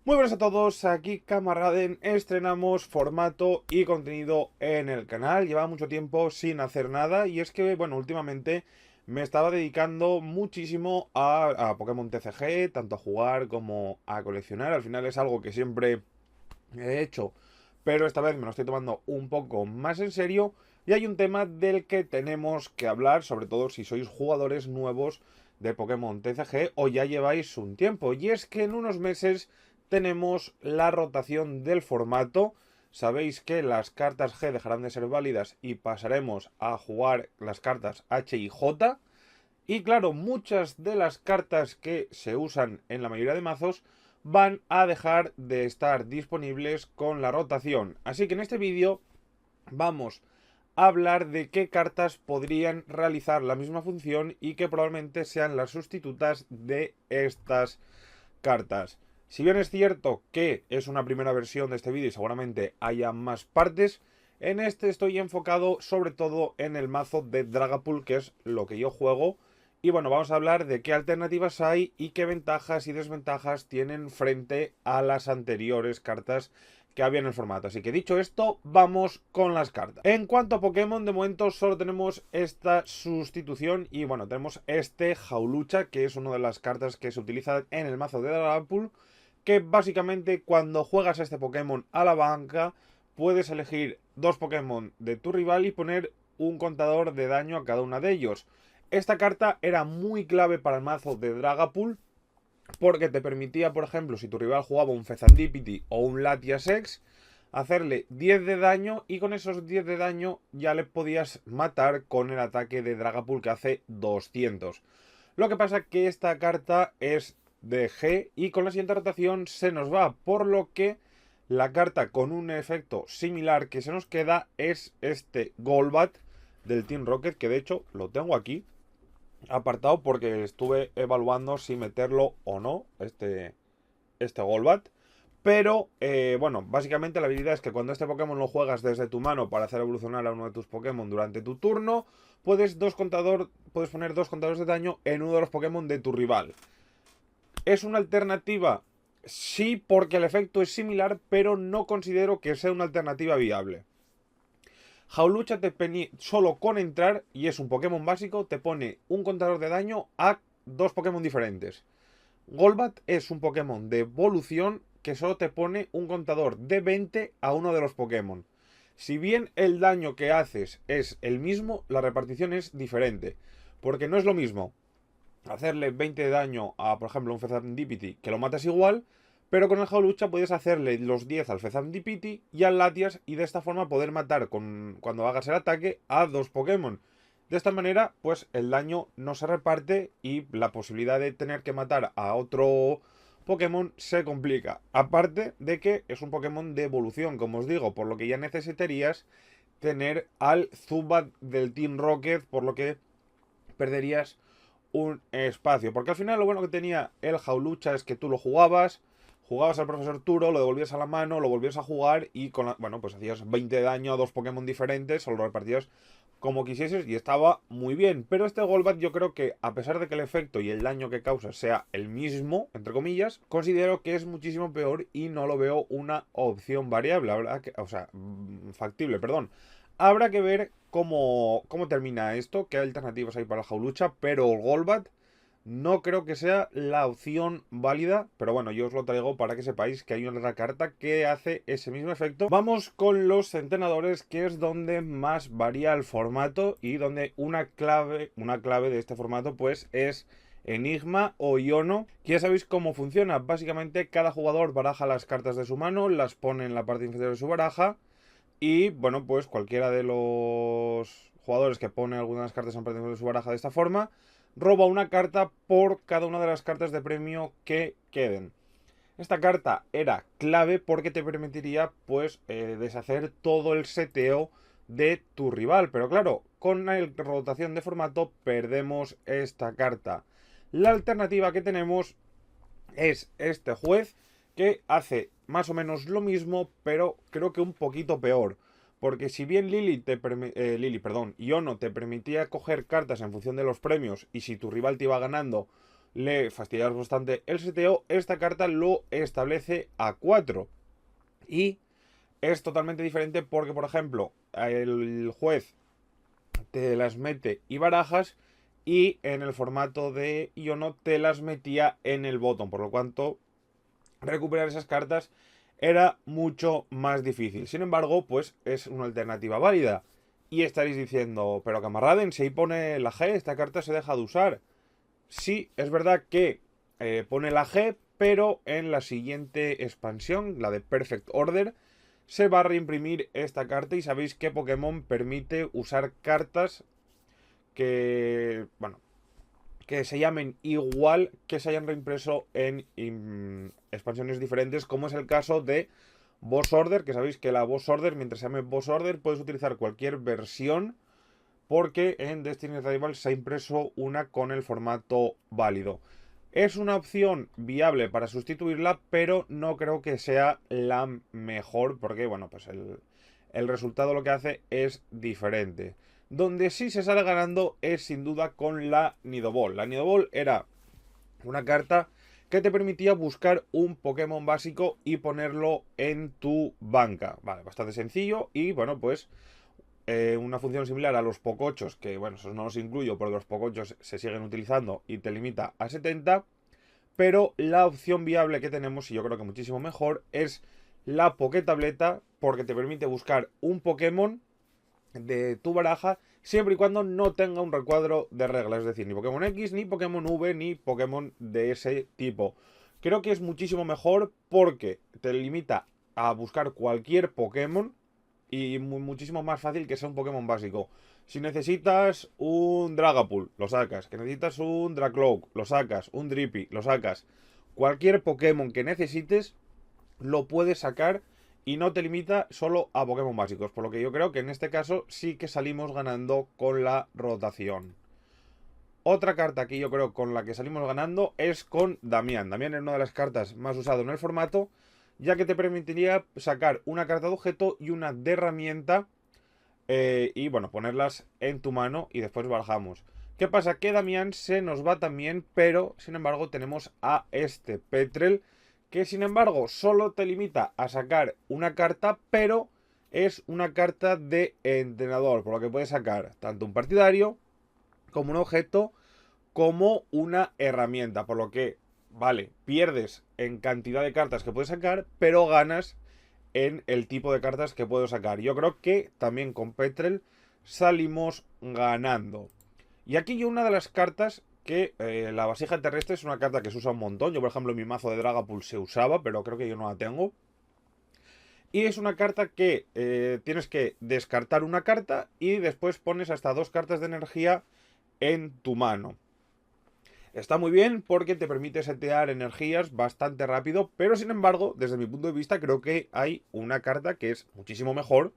Muy buenas a todos, aquí Camaraden, estrenamos formato y contenido en el canal. Llevaba mucho tiempo sin hacer nada y es que, bueno, últimamente me estaba dedicando muchísimo a Pokémon TCG, tanto a jugar como a coleccionar. Al final es algo que siempre he hecho, pero esta vez me lo estoy tomando un poco más en serio. Y hay un tema del que tenemos que hablar, sobre todo si sois jugadores nuevos de Pokémon TCG o ya lleváis un tiempo. Y es que en unos meses tenemos la rotación del formato. Sabéis que las cartas G dejarán de ser válidas y pasaremos a jugar las cartas H y J. Y claro, muchas de las cartas que se usan en la mayoría de mazos van a dejar de estar disponibles con la rotación. Así que en este vídeo vamos a hablar de qué cartas podrían realizar la misma función y que probablemente sean las sustitutas de estas cartas. Si bien es cierto que es una primera versión de este vídeo y seguramente haya más partes, en este estoy enfocado sobre todo en el mazo de Dragapult, que es lo que yo juego. Y bueno, vamos a hablar de qué alternativas hay y qué ventajas y desventajas tienen frente a las anteriores cartas que había en el formato. Así que dicho esto, vamos con las cartas. En cuanto a Pokémon, de momento solo tenemos esta sustitución y bueno, tenemos este Jaulucha, que es una de las cartas que se utiliza en el mazo de Dragapult, que básicamente cuando juegas a este Pokémon a la banca, puedes elegir dos Pokémon de tu rival y poner un contador de daño a cada una de ellos. Esta carta era muy clave para el mazo de Dragapult porque te permitía, por ejemplo, si tu rival jugaba un Fezandipiti o un Latias X, hacerle 10 de daño y con esos 10 de daño ya le podías matar con el ataque de Dragapult que hace 200. Lo que pasa que esta carta es de G y con la siguiente rotación se nos va, por lo que la carta con un efecto similar que se nos queda es este Golbat del Team Rocket, que de hecho lo tengo aquí apartado porque estuve evaluando si meterlo o no, este Golbat. Pero, bueno, básicamente la habilidad es que cuando este Pokémon lo juegas desde tu mano para hacer evolucionar a uno de tus Pokémon durante tu turno, puedes poner dos contadores de daño en uno de los Pokémon de tu rival. ¿Es una alternativa? Sí, porque el efecto es similar, pero no considero que sea una alternativa viable. Jaulucha solo con entrar, y es un Pokémon básico, te pone un contador de daño a dos Pokémon diferentes. Golbat es un Pokémon de evolución que solo te pone un contador de 20 a uno de los Pokémon. Si bien el daño que haces es el mismo, la repartición es diferente. Porque no es lo mismo hacerle 20 de daño a, por ejemplo, un Fezandipiti, que lo matas igual, pero con el Jaulucha puedes hacerle los 10 al Fezandipiti y al Latias y de esta forma poder matar cuando hagas el ataque a dos Pokémon. De esta manera, pues el daño no se reparte y la posibilidad de tener que matar a otro Pokémon se complica. Aparte de que es un Pokémon de evolución, como os digo, por lo que ya necesitarías tener al Zubat del Team Rocket, por lo que perderías un espacio. Porque al final lo bueno que tenía el Jaulucha es que tú lo jugabas al profesor Turo, lo devolvías a la mano, lo volvías a jugar y bueno, pues hacías 20 de daño a dos Pokémon diferentes o lo repartías como quisieses y estaba muy bien. Pero este Golbat yo creo que a pesar de que el efecto y el daño que causa sea el mismo, entre comillas, considero que es muchísimo peor y no lo veo una opción variable, o sea, factible, perdón. Habrá que ver cómo termina esto, qué alternativas hay para la Jaulucha, pero el Golbat no creo que sea la opción válida, pero bueno, yo os lo traigo para que sepáis que hay una carta que hace ese mismo efecto. Vamos con los entrenadores, que es donde más varía el formato y donde una clave de este formato pues es Enigma o Iono, que ya sabéis cómo funciona. Básicamente cada jugador baraja las cartas de su mano, las pone en la parte inferior de su baraja y bueno, pues cualquiera de los jugadores que pone algunas cartas en parte de su baraja de esta forma, roba una carta por cada una de las cartas de premio que queden. Esta carta era clave porque te permitiría pues deshacer todo el seteo de tu rival. Pero claro, con la rotación de formato perdemos esta carta. La alternativa que tenemos es este juez que hace más o menos lo mismo, pero creo que un poquito peor. Porque si bien Iono te permitía coger cartas en función de los premios y si tu rival te iba ganando, le fastidiaros bastante el seteo, esta carta lo establece a 4. Y es totalmente diferente porque, por ejemplo, el juez te las mete y barajas, y en el formato de Iono te las metía en el botón, por lo cuanto recuperar esas cartas era mucho más difícil. Sin embargo, pues es una alternativa válida. Y estaréis diciendo, pero Camarraden, si ahí pone la G, esta carta se deja de usar. Sí, es verdad que pone la G, pero en la siguiente expansión, la de Perfect Order, se va a reimprimir esta carta y sabéis que Pokémon permite usar cartas que, bueno, que se llamen igual que se hayan reimpreso en expansiones diferentes, como es el caso de Boss Order, que sabéis que la Boss Order, mientras se llame Boss Order, puedes utilizar cualquier versión, porque en Destiny Rivals se ha impreso una con el formato válido. Es una opción viable para sustituirla, pero no creo que sea la mejor, porque bueno, pues el resultado lo que hace es diferente. Donde sí se sale ganando es sin duda con la Nidoball. La Nidoball era una carta que te permitía buscar un Pokémon básico y ponerlo en tu banca. Vale, bastante sencillo y bueno, pues una función similar a los Pocochos, que bueno, esos no los incluyo porque los Pocochos se siguen utilizando y te limita a 70, pero la opción viable que tenemos, y yo creo que muchísimo mejor, es la Pokétableta, porque te permite buscar un Pokémon de tu baraja siempre y cuando no tenga un recuadro de reglas, es decir, ni Pokémon X, ni Pokémon V, ni Pokémon de ese tipo. Creo que es muchísimo mejor porque te limita a buscar cualquier Pokémon y muchísimo más fácil que sea un Pokémon básico. Si necesitas un Dragapult, lo sacas. Que necesitas un Dracloak, lo sacas. Un Drippy, lo sacas. Cualquier Pokémon que necesites, lo puedes sacar y no te limita solo a Pokémon básicos. Por lo que yo creo que en este caso sí que salimos ganando con la rotación. Otra carta que yo creo con la que salimos ganando es con Damián. Damián es una de las cartas más usadas en el formato, ya que te permitiría sacar una carta de objeto y una de herramienta, y bueno, ponerlas en tu mano y después barajamos. ¿Qué pasa? Que Damián se nos va también, pero sin embargo tenemos a este Petrel, que sin embargo solo te limita a sacar una carta, pero es una carta de entrenador, por lo que puedes sacar tanto un partidario como un objeto como una herramienta, por lo que, vale, pierdes en cantidad de cartas que puedes sacar, pero ganas en el tipo de cartas que puedo sacar. Yo creo que también con Petrel salimos ganando. Y aquí yo una de las cartas que la vasija terrestre es una carta que se usa un montón. Yo, por ejemplo, en mi mazo de Dragapult se usaba, pero creo que yo no la tengo. Y es una carta que tienes que descartar una carta y después pones hasta 2 cartas de energía en tu mano. Está muy bien porque te permite setear energías bastante rápido, pero sin embargo, desde mi punto de vista, creo que hay una carta que es muchísimo mejor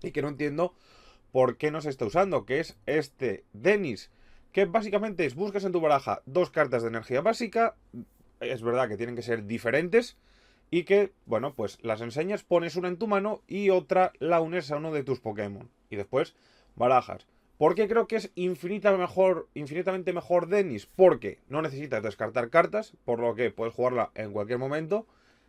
y que no entiendo por qué no se está usando, que es este Dennis, que básicamente es buscas en tu baraja 2 cartas de energía básica, es verdad que tienen que ser diferentes, y que, bueno, pues las enseñas, pones una en tu mano y otra la unes a uno de tus Pokémon. Y después barajas. ¿Por qué creo que es infinitamente mejor Dennis? Porque no necesitas descartar cartas, por lo que puedes jugarla en cualquier momento.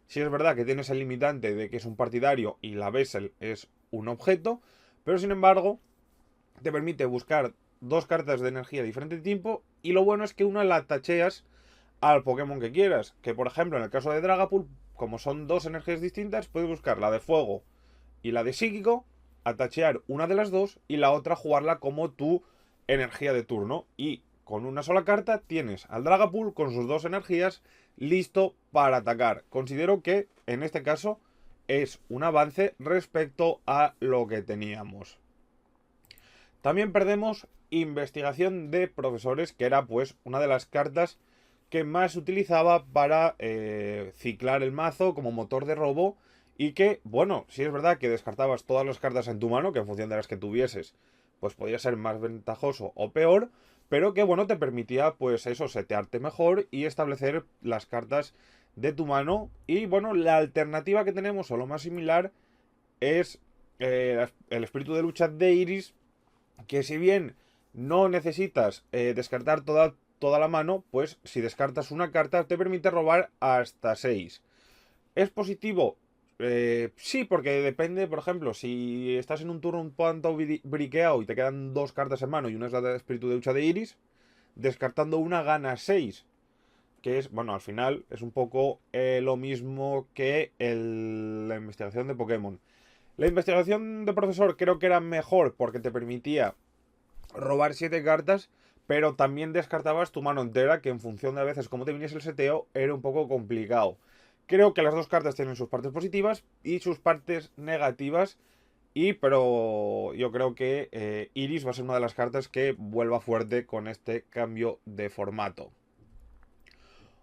Si es verdad que tienes el limitante de que es un partidario y la Vessel es un objeto, pero sin embargo te permite buscar 2 cartas de energía de diferente tipo, y lo bueno es que una la tacheas al Pokémon que quieras. Que por ejemplo en el caso de Dragapult, como son 2 energías distintas, puedes buscar la de fuego y la de psíquico, atachear una de las dos y la otra jugarla como tu energía de turno. Y con una sola carta tienes al Dragapult con sus 2 energías listo para atacar. Considero que en este caso es un avance respecto a lo que teníamos. También perdemos investigación de profesores, que era pues una de las cartas que más utilizaba para ciclar el mazo como motor de robo, y que, bueno, sí es verdad que descartabas todas las cartas en tu mano, que en función de las que tuvieses, pues podía ser más ventajoso o peor, pero que, bueno, te permitía, pues eso, setearte mejor y establecer las cartas de tu mano. Y, bueno, la alternativa que tenemos, o lo más similar, es el espíritu de lucha de Iris, que si bien no necesitas descartar toda la mano, pues si descartas una carta te permite robar hasta 6. ¿Es positivo? Sí, porque depende, por ejemplo, si estás en un turno un tanto briqueado y te quedan 2 cartas en mano y una es la de espíritu de hucha de Iris, descartando una ganas 6, que es, bueno, al final es un poco lo mismo que la investigación de Pokémon. La investigación de profesor creo que era mejor porque te permitía robar 7 cartas, pero también descartabas tu mano entera, que en función de a veces cómo te viniese el seteo era un poco complicado. Creo que las dos cartas tienen sus partes positivas y sus partes negativas, pero yo creo que Iris va a ser una de las cartas que vuelva fuerte con este cambio de formato.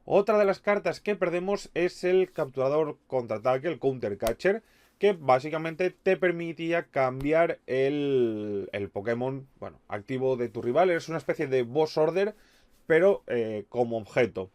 Otra de las cartas que perdemos es el capturador contraataque, el counter catcher, que básicamente te permitía cambiar el Pokémon, bueno, activo de tu rival. Es una especie de boss order, pero como objeto.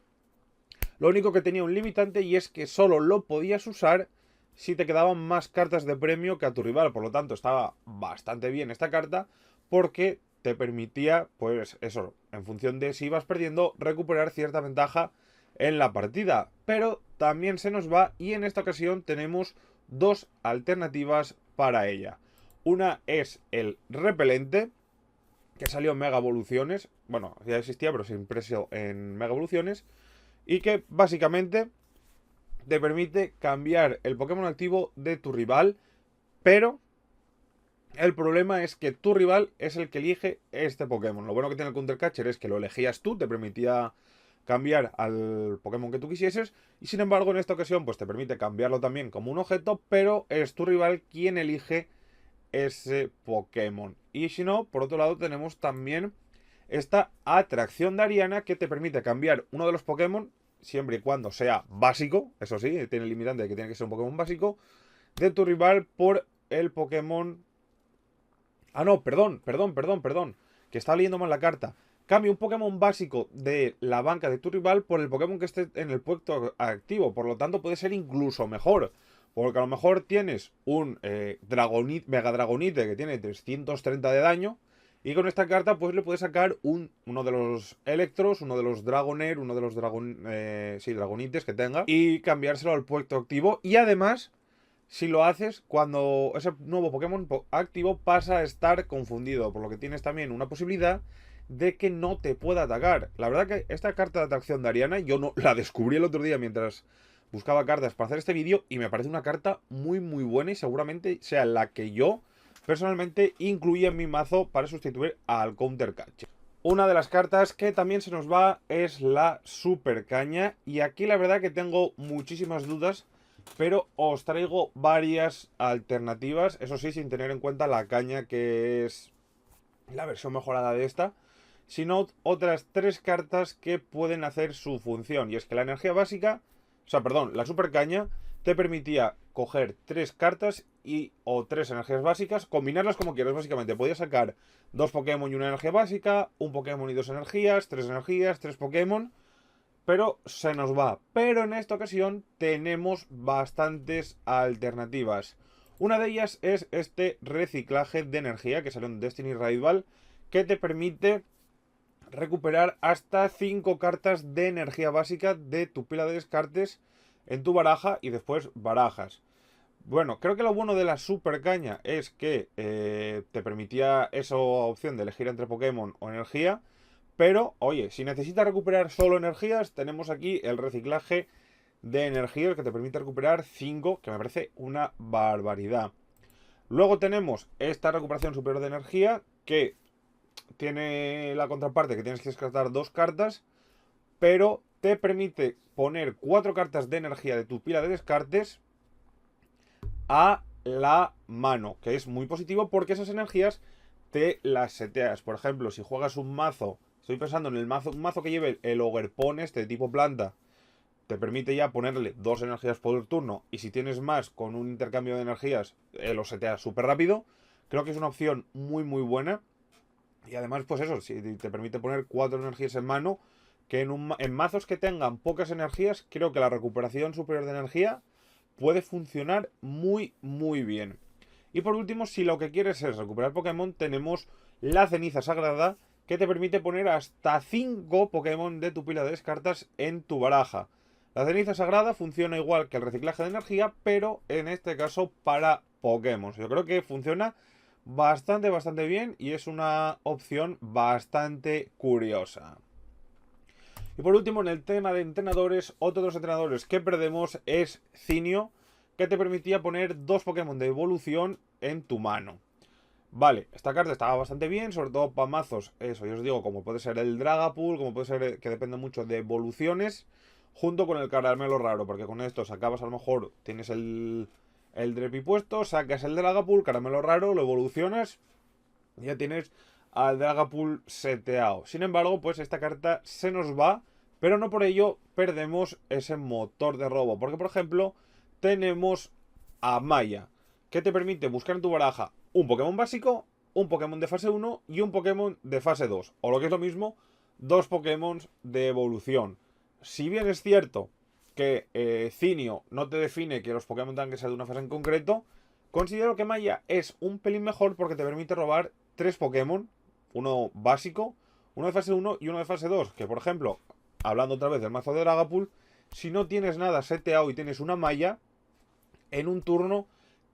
Lo único que tenía un limitante y es que solo lo podías usar si te quedaban más cartas de premio que a tu rival. Por lo tanto, estaba bastante bien esta carta porque te permitía, pues eso, en función de si ibas perdiendo, recuperar cierta ventaja en la partida. Pero también se nos va y en esta ocasión tenemos dos alternativas para ella. Una es el repelente, que salió en Mega Evoluciones. Bueno, ya existía, pero se impresó en Mega Evoluciones. Y que básicamente te permite cambiar el Pokémon activo de tu rival. Pero el problema es que tu rival es el que elige este Pokémon. Lo bueno que tiene el Counter Catcher es que lo elegías tú, te permitía cambiar al Pokémon que tú quisieses. Y sin embargo, en esta ocasión, pues te permite cambiarlo también como un objeto, pero es tu rival quien elige ese Pokémon. Y si no, por otro lado, tenemos también esta atracción de Ariana que te permite cambiar uno de los Pokémon, siempre y cuando sea básico, eso sí, tiene el limitante de que tiene que ser un Pokémon básico, de tu rival por el Pokémon... Ah, no, perdón, que estaba leyendo mal la carta. Cambia un Pokémon básico de la banca de tu rival por el Pokémon que esté en el puesto activo. Por lo tanto, puede ser incluso mejor. Porque a lo mejor tienes un Mega Dragonite que tiene 330 de daño. Y con esta carta pues le puedes sacar uno de los Electros, uno de los Dragonair, uno de los Dragonites que tenga. Y cambiárselo al puesto activo. Y además, si lo haces, cuando ese nuevo Pokémon activo pasa a estar confundido. Por lo que tienes también una posibilidad de que no te pueda atacar. La verdad que esta carta de atracción de Ariana, yo no la descubrí el otro día mientras buscaba cartas para hacer este vídeo y me parece una carta muy muy buena y seguramente sea la que yo personalmente incluía en mi mazo para sustituir al Counter Catcher. Una de las cartas que también se nos va es la Super Caña y aquí la verdad que tengo muchísimas dudas, pero os traigo varias alternativas, eso sí, sin tener en cuenta la caña que es la versión mejorada de esta, sino otras 3 cartas que pueden hacer su función. Y es que la energía básica, la super caña, te permitía coger 3 cartas o 3 energías básicas, combinarlas como quieras, básicamente. Podías sacar 2 Pokémon y una energía básica, un Pokémon y 2 energías, 3 Pokémon, pero se nos va. Pero en esta ocasión tenemos bastantes alternativas. Una de ellas es este reciclaje de energía que salió en Destiny Rival, que te permite recuperar hasta 5 cartas de energía básica de tu pila de descartes en tu baraja y después barajas. Bueno, creo que lo bueno de la super caña es que te permitía esa opción de elegir entre Pokémon o energía. Pero, oye, si necesitas recuperar solo energías, tenemos aquí el reciclaje de energía que te permite recuperar 5, que me parece una barbaridad. Luego tenemos esta recuperación superior de energía, que tiene la contraparte que tienes que descartar 2 cartas, pero te permite poner 4 cartas de energía de tu pila de descartes a la mano, que es muy positivo porque esas energías te las seteas. Por ejemplo, si juegas un mazo, estoy pensando en un mazo que lleve el Ogerpon este tipo planta, te permite ya ponerle 2 energías por turno, y si tienes más con un intercambio de energías, lo seteas súper rápido. Creo que es una opción muy muy buena. Y además, pues eso, si te permite poner 4 energías en mano, que en mazos que tengan pocas energías, creo que la recuperación superior de energía puede funcionar muy muy bien. Y por último, si lo que quieres es recuperar Pokémon, tenemos la ceniza sagrada, que te permite poner hasta 5 Pokémon de tu pila de descartas en tu baraja. La ceniza sagrada funciona igual que el reciclaje de energía, pero en este caso para Pokémon. Yo creo que funciona bastante bien y es una opción bastante curiosa. Y por último, en el tema de entrenadores, otro de los entrenadores que perdemos es Zinio, que te permitía poner 2 Pokémon de evolución en tu mano. Vale, esta carta estaba bastante bien, sobre todo para mazos, eso, yo os digo, como puede ser el Dragapult, como puede ser, que depende mucho de evoluciones, junto con el caramelo raro, porque con esto sacabas, a lo mejor tienes el Drepi puesto, sacas el Dragapult, caramelo raro, lo evolucionas, y ya tienes al Dragapult seteado. Sin embargo, pues esta carta se nos va, pero no por ello perdemos ese motor de robo, porque por ejemplo tenemos a Maya, que te permite buscar en tu baraja un Pokémon básico, un Pokémon de fase 1 y un Pokémon de fase 2. O lo que es lo mismo, 2 Pokémon de evolución. Si bien es cierto que Zinio no te define que los Pokémon tengan que ser de una fase en concreto, considero que Maya es un pelín mejor porque te permite robar 3 Pokémon, uno básico, uno de fase 1 y uno de fase 2. Que por ejemplo, hablando otra vez del mazo de Dragapult, si no tienes nada seteado y tienes una Maya, en un turno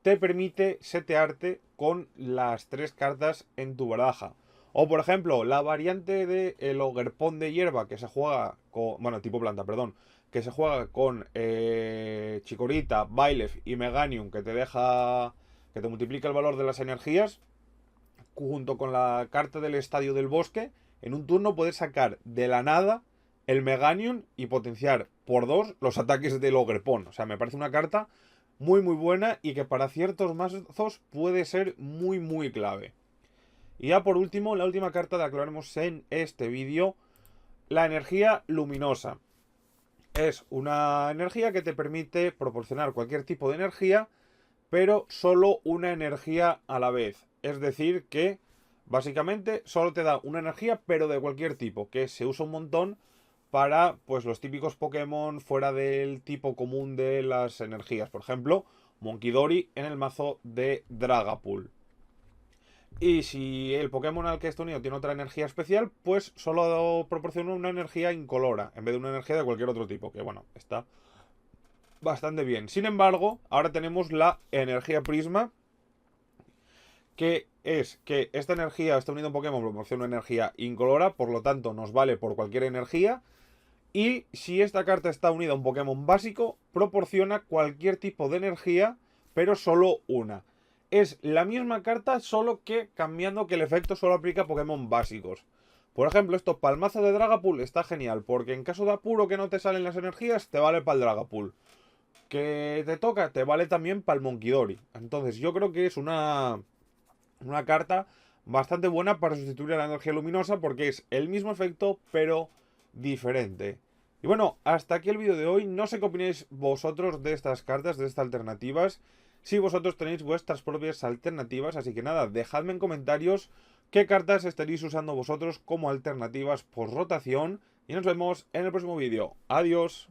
te permite setearte con las 3 cartas en tu baraja. O por ejemplo, la variante de el Ogerpon de hierba que se juega con... Bueno, tipo planta, perdón. Que se juega con Chikorita, Byleth y Meganium, que te deja... que te multiplica el valor de las energías. Junto con la carta del Estadio del Bosque, en un turno puedes sacar de la nada el Meganium y potenciar por 2 los ataques del Ogerpon. O sea, me parece una carta muy buena y que para ciertos mazos puede ser muy clave. Y ya por último, la última carta de la que hablaremos en este vídeo, la energía luminosa. Es una energía que te permite proporcionar cualquier tipo de energía, pero solo una energía a la vez. Es decir que básicamente solo te da una energía, pero de cualquier tipo, que se usa un montón para pues los típicos Pokémon fuera del tipo común de las energías. Por ejemplo, Monkidori en el mazo de Dragapult. Y si el Pokémon al que esté unido tiene otra energía especial, pues solo proporciona una energía incolora, en vez de una energía de cualquier otro tipo, que bueno, está bastante bien. Sin embargo, ahora tenemos la energía prisma, que es que esta energía, está unido a un Pokémon, proporciona una energía incolora, por lo tanto nos vale por cualquier energía. Y si esta carta está unida a un Pokémon básico, proporciona cualquier tipo de energía, pero solo una. Es la misma carta, solo que cambiando que el efecto solo aplica a Pokémon básicos. Por ejemplo, esto para el mazo de Dragapult está genial, porque en caso de apuro que no te salen las energías, te vale para el Dragapult. Que te toca, te vale también para el Monkidori. Entonces yo creo que es una carta bastante buena para sustituir a la energía luminosa, porque es el mismo efecto, pero diferente. Y bueno, hasta aquí el vídeo de hoy. No sé qué opináis vosotros de estas cartas, de estas alternativas. Si vosotros tenéis vuestras propias alternativas, así que nada, dejadme en comentarios qué cartas estaréis usando vosotros como alternativas por rotación. Y nos vemos en el próximo vídeo. Adiós.